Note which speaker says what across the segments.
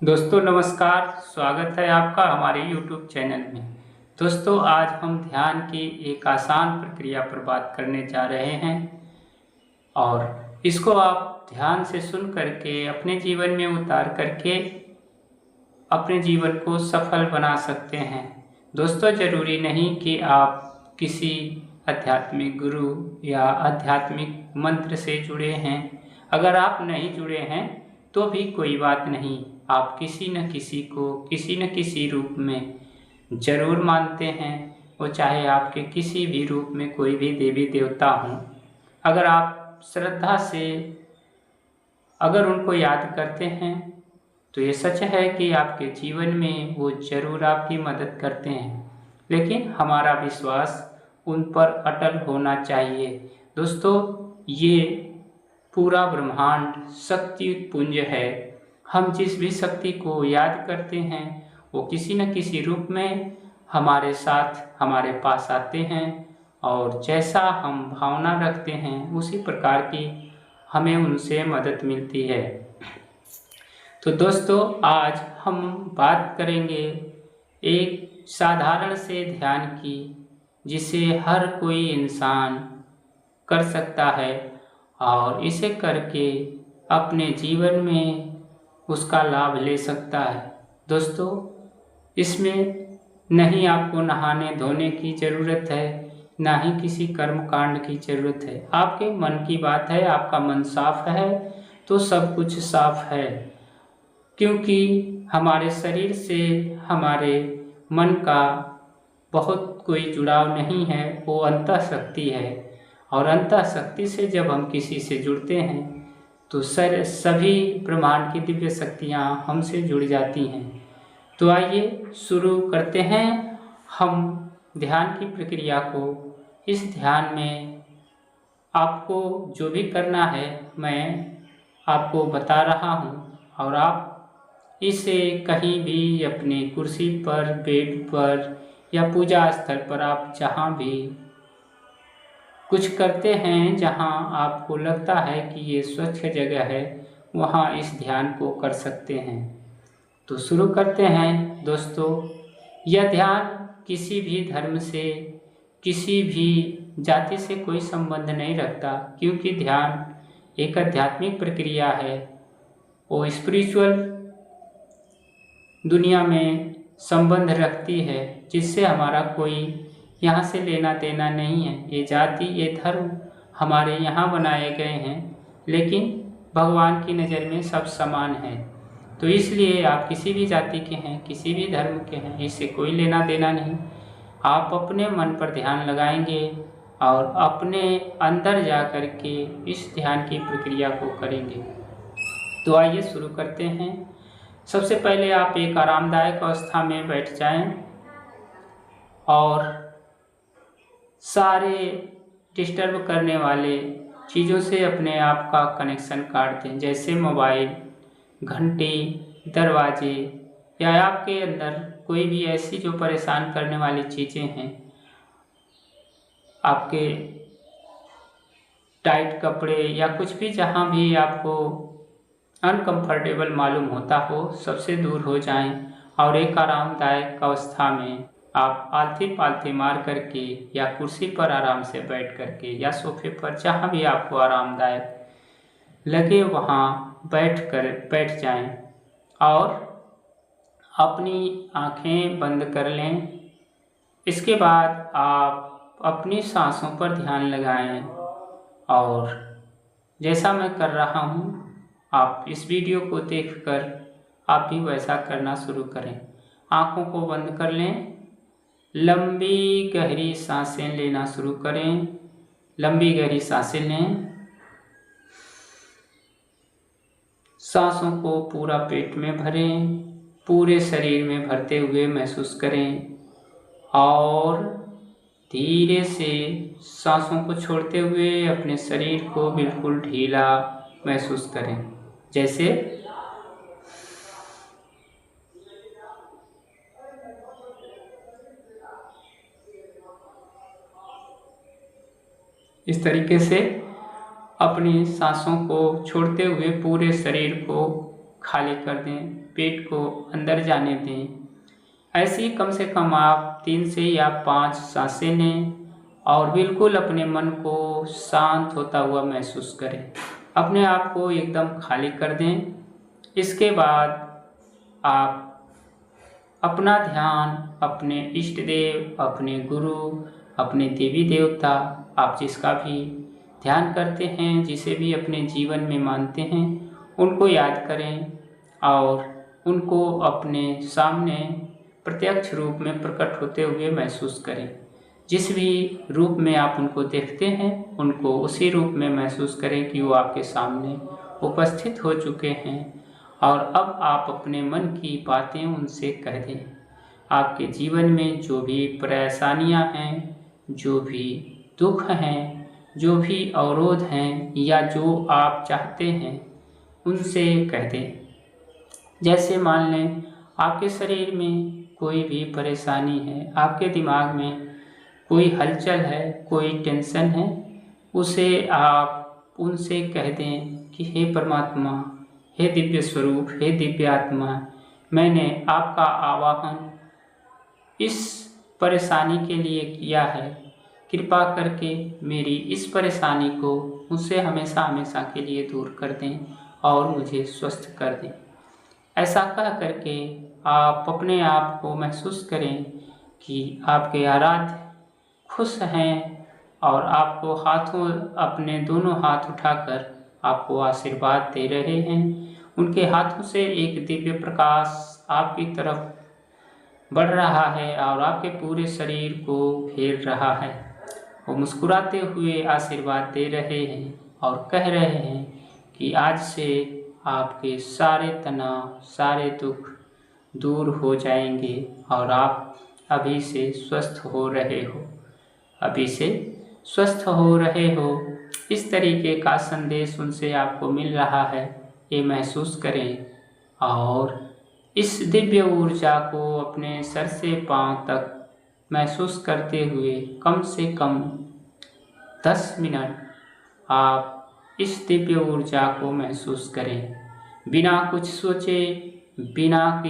Speaker 1: दोस्तों नमस्कार। स्वागत है आपका हमारे YouTube चैनल में। दोस्तों आज हम ध्यान की एक आसान प्रक्रिया पर बात करने जा रहे हैं और इसको आप ध्यान से सुन करके अपने जीवन में उतार करके अपने जीवन को सफल बना सकते हैं। दोस्तों ज़रूरी नहीं कि आप किसी आध्यात्मिक गुरु या आध्यात्मिक मंत्र से जुड़े हैं। अगर आप नहीं जुड़े हैं तो भी कोई बात नहीं, आप किसी न किसी को किसी न किसी रूप में ज़रूर मानते हैं। वो चाहे आपके किसी भी रूप में कोई भी देवी देवता हों, अगर आप श्रद्धा से अगर उनको याद करते हैं तो ये सच है कि आपके जीवन में वो ज़रूर आपकी मदद करते हैं, लेकिन हमारा विश्वास उन पर अटल होना चाहिए। दोस्तों ये पूरा ब्रह्मांड शक्ति पुंज है। हम जिस भी शक्ति को याद करते हैं वो किसी न किसी रूप में हमारे साथ हमारे पास आते हैं और जैसा हम भावना रखते हैं उसी प्रकार की हमें उनसे मदद मिलती है। तो दोस्तों आज हम बात करेंगे एक साधारण से ध्यान की, जिसे हर कोई इंसान कर सकता है और इसे करके अपने जीवन में उसका लाभ ले सकता है। दोस्तों इसमें नहीं आपको नहाने धोने की ज़रूरत है, ना ही किसी कर्म कांड की ज़रूरत है। आपके मन की बात है, आपका मन साफ है तो सब कुछ साफ है, क्योंकि हमारे शरीर से हमारे मन का बहुत कोई जुड़ाव नहीं है, वो अंतः शक्ति है। और अंतः शक्ति से जब हम किसी से जुड़ते हैं तो सभी ब्रह्मांड की दिव्य शक्तियाँ हमसे जुड़ जाती हैं। तो आइए शुरू करते हैं हम ध्यान की प्रक्रिया को। इस ध्यान में आपको जो भी करना है मैं आपको बता रहा हूँ और आप इसे कहीं भी अपनी कुर्सी पर, बेड पर या पूजा स्थल पर, आप जहाँ भी कुछ करते हैं, जहाँ आपको लगता है कि ये स्वच्छ जगह है, वहाँ इस ध्यान को कर सकते हैं। तो शुरू करते हैं दोस्तों। यह ध्यान किसी भी धर्म से, किसी भी जाति से कोई संबंध नहीं रखता, क्योंकि ध्यान एक आध्यात्मिक प्रक्रिया है। वो स्पिरिचुअल दुनिया में संबंध रखती है, जिससे हमारा कोई यहाँ से लेना देना नहीं है। ये जाति, ये धर्म हमारे यहाँ बनाए गए हैं, लेकिन भगवान की नज़र में सब समान हैं। तो इसलिए आप किसी भी जाति के हैं, किसी भी धर्म के हैं, इससे कोई लेना देना नहीं। आप अपने मन पर ध्यान लगाएंगे और अपने अंदर जा कर के इस ध्यान की प्रक्रिया को करेंगे। तो आइए शुरू करते हैं। सबसे पहले आप एक आरामदायक अवस्था में बैठ जाएं और सारे डिस्टर्ब करने वाले चीज़ों से अपने आप का कनेक्शन काट दें, जैसे मोबाइल, घंटी, दरवाजे या आपके अंदर कोई भी ऐसी जो परेशान करने वाली चीज़ें हैं, आपके टाइट कपड़े या कुछ भी जहाँ भी आपको अनकंफर्टेबल मालूम होता हो, सबसे दूर हो जाएं और एक आरामदायक अवस्था में आप आलथी पालथी मार करके या कुर्सी पर आराम से बैठ करके या सोफे पर, जहाँ भी आपको आरामदायक लगे वहाँ बैठ जाएं और अपनी आँखें बंद कर लें। इसके बाद आप अपनी सांसों पर ध्यान लगाएं और जैसा मैं कर रहा हूँ, आप इस वीडियो को देखकर आप भी वैसा करना शुरू करें। आँखों को बंद कर लें, लंबी गहरी सांसें लेना शुरू करें। लंबी गहरी सांसें लें, सांसों को पूरा पेट में भरें, पूरे शरीर में भरते हुए महसूस करें और धीरे से सांसों को छोड़ते हुए अपने शरीर को बिल्कुल ढीला महसूस करें। जैसे इस तरीके से अपनी सांसों को छोड़ते हुए पूरे शरीर को खाली कर दें, पेट को अंदर जाने दें। ऐसे ही कम से कम आप 3 से या 5 सांसें लें और बिल्कुल अपने मन को शांत होता हुआ महसूस करें। अपने आप को एकदम खाली कर दें। इसके बाद आप अपना ध्यान अपने इष्ट देव, अपने गुरु, अपने देवी देवता, आप जिसका भी ध्यान करते हैं, जिसे भी अपने जीवन में मानते हैं, उनको याद करें और उनको अपने सामने प्रत्यक्ष रूप में प्रकट होते हुए महसूस करें। जिस भी रूप में आप उनको देखते हैं, उनको उसी रूप में महसूस करें कि वो आपके सामने उपस्थित हो चुके हैं और अब आप अपने मन की बातें उनसे कह दें। आपके जीवन में जो भी परेशानियां हैं, जो भी दुख हैं, जो भी अवरोध हैं या जो आप चाहते हैं, उनसे कह दें। जैसे मान लें आपके शरीर में कोई भी परेशानी है, आपके दिमाग में कोई हलचल है, कोई टेंशन है, उसे आप उनसे कह दें कि हे परमात्मा, हे दिव्य स्वरूप, हे दिव्य आत्मा, मैंने आपका आवाहन इस परेशानी के लिए किया है। कृपा करके मेरी इस परेशानी को मुझसे हमेशा हमेशा के लिए दूर कर दें और मुझे स्वस्थ कर दें। ऐसा कह करके आप अपने आप को महसूस करें कि आपके आराध्य खुश हैं और आपको अपने दोनों हाथ उठाकर आपको आशीर्वाद दे रहे हैं। उनके हाथों से एक दिव्य प्रकाश आपकी तरफ बढ़ रहा है और आपके पूरे शरीर को घेर रहा है। वो मुस्कुराते हुए आशीर्वाद दे रहे हैं और कह रहे हैं कि आज से आपके सारे तनाव, सारे दुख दूर हो जाएंगे और आप अभी से स्वस्थ हो रहे हो, अभी से स्वस्थ हो रहे हो। इस तरीके का संदेश उनसे आपको मिल रहा है, ये महसूस करें और इस दिव्य ऊर्जा को अपने सर से पांव तक महसूस करते हुए कम से कम 10 मिनट आप इस दिव्य ऊर्जा को महसूस करें। बिना कुछ सोचे, बिना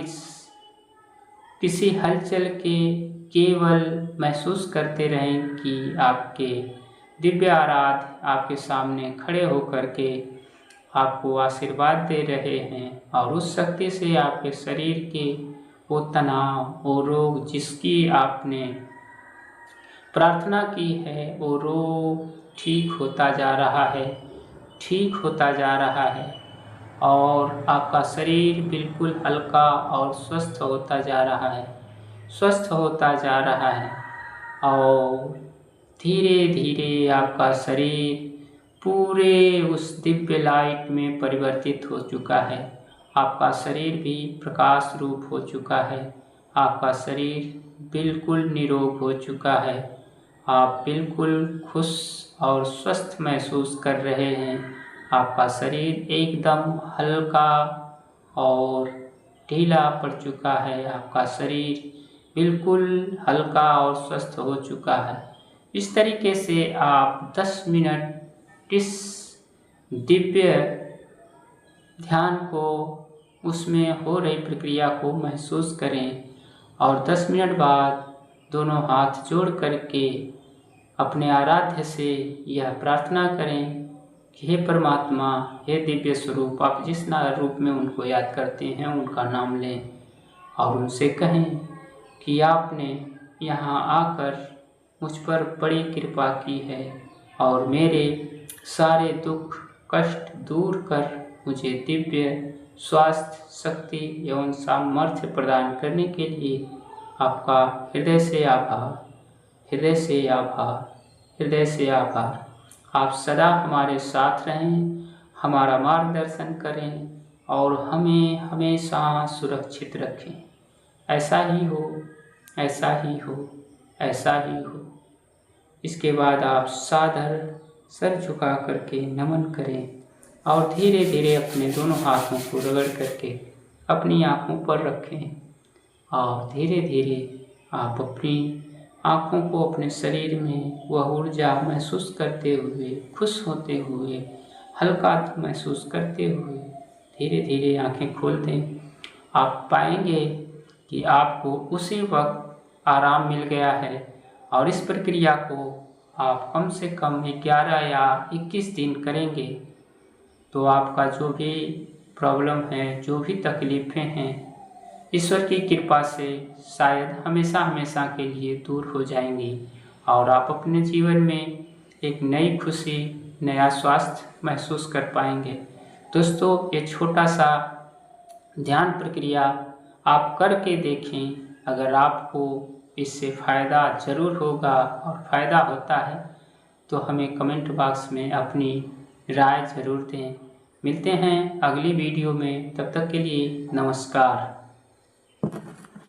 Speaker 1: किसी हलचल के, केवल महसूस करते रहें कि आपके दिव्य आराध्य आपके सामने खड़े होकर के आपको आशीर्वाद दे रहे हैं और उस शक्ति से आपके शरीर के वो तनाव, वो रोग जिसकी आपने प्रार्थना की है, वो रोग ठीक होता जा रहा है, ठीक होता जा रहा है और आपका शरीर बिल्कुल हल्का और स्वस्थ होता जा रहा है, स्वस्थ होता जा रहा है और धीरे धीरे आपका शरीर पूरे उस दिव्य लाइट में परिवर्तित हो चुका है। आपका शरीर भी प्रकाश रूप हो चुका है, आपका शरीर बिल्कुल निरोग हो चुका है, आप बिल्कुल खुश और स्वस्थ महसूस कर रहे हैं। आपका शरीर एकदम हल्का और ढीला पड़ चुका है, आपका शरीर बिल्कुल हल्का और स्वस्थ हो चुका है। इस तरीके से आप 10 मिनट इस दिव्य ध्यान को, उसमें हो रही प्रक्रिया को महसूस करें और 10 मिनट बाद दोनों हाथ जोड़ करके अपने आराध्य से यह प्रार्थना करें कि हे परमात्मा, हे दिव्य स्वरूप, आप जिस रूप में उनको याद करते हैं उनका नाम लें और उनसे कहें कि आपने यहाँ आकर मुझ पर बड़ी कृपा की है और मेरे सारे दुख कष्ट दूर कर मुझे दिव्य स्वास्थ्य, शक्ति एवं सामर्थ्य प्रदान करने के लिए आपका हृदय से आभार, हृदय से आभार, हृदय से आभार। आप सदा हमारे साथ रहें, हमारा मार्गदर्शन करें और हमें हमेशा सुरक्षित रखें। ऐसा ही हो, ऐसा ही हो, ऐसा ही हो। इसके बाद आप सादर सर झुका करके नमन करें और धीरे धीरे अपने दोनों हाथों को रगड़ करके अपनी आँखों पर रखें और धीरे धीरे आप अपनी आँखों को अपने शरीर में वह ऊर्जा महसूस करते हुए, खुश होते हुए, हल्का महसूस करते हुए धीरे धीरे आंखें खोल दें, आप पाएंगे कि आपको उसी वक्त आराम मिल गया है। और इस प्रक्रिया को आप कम से कम 11 या 21 दिन करेंगे तो आपका जो भी प्रॉब्लम है, जो भी तकलीफ़ें हैं, ईश्वर की कृपा से शायद हमेशा हमेशा के लिए दूर हो जाएंगी और आप अपने जीवन में एक नई खुशी, नया स्वास्थ्य महसूस कर पाएंगे। दोस्तों, ये छोटा सा ध्यान प्रक्रिया आप करके देखें। अगर आपको इससे फ़ायदा ज़रूर होगा और फ़ायदा होता है तो हमें कमेंट बॉक्स में अपनी राय ज़रूर दें। मिलते हैं अगली वीडियो में, तब तक के लिए नमस्कार।